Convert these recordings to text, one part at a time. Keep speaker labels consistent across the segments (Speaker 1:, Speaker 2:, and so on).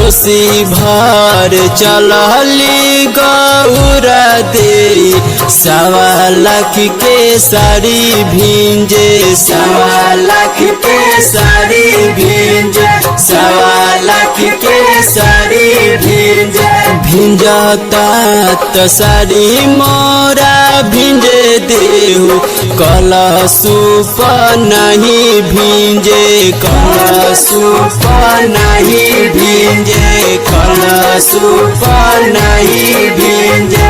Speaker 1: कोसी भर चलली गौरा दे 1.25 लाख के साड़ी भींजे 1.25 लाख के साड़ी भींजे 1.25 लाख के साड़ी भींजे भिंजता त साड़ी मोरा भिंजे देहु कलशुप नहीं भींजे कलशुप नहीं भींजे कलशुप नहीं भींजे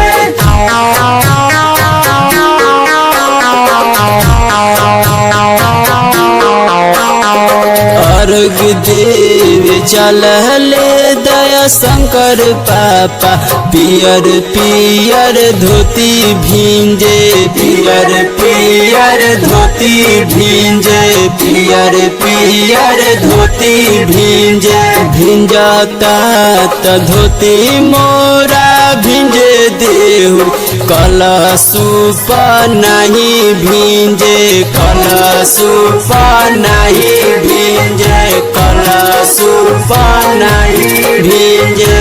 Speaker 1: अर्घ देव चलले दया शंकर पापा पियर पियर धोती भींजे पियर पियर धोती भींजे पियर पियर धोती भींजे भिंजता त धोती मोरा भिंजे देहु कलशुप नहीं भींजे कलशुप नहीं भींजे कलशुप नहीं भींजे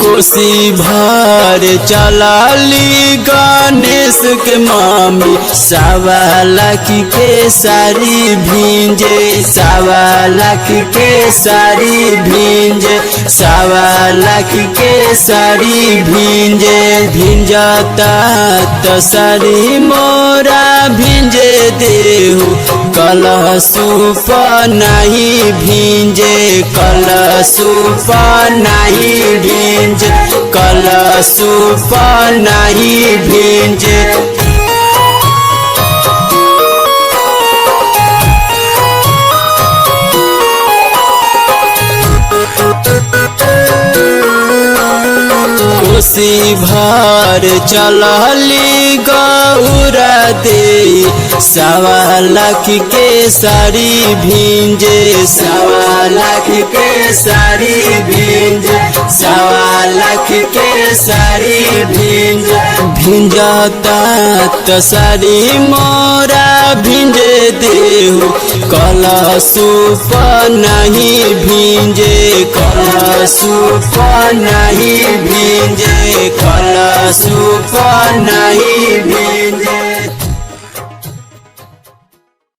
Speaker 1: कोसी भर चलली गणेश के मामी 1.25 लाख के साड़ी भींजे 1.25 लाख के साड़ी भींजे 1.25 लाख के साड़ी भींजे भिंजता त साड़ी मोरा भिंजे देहु कलशुप नहीं भींजे कलशुप नहीं भींजे कलशुप नहीं भींजे कोसी भर चलली गौरा दे 1.25 लाख के साड़ी भींजे 1.25 लाख के साड़ी भींजे 1.25 लाख के साड़ी भींजे भिंजता त साड़ी मोरा भिंजे देहु कलशुप नहीं भींजे कलशुप नहीं भींजे कलशुप नहीं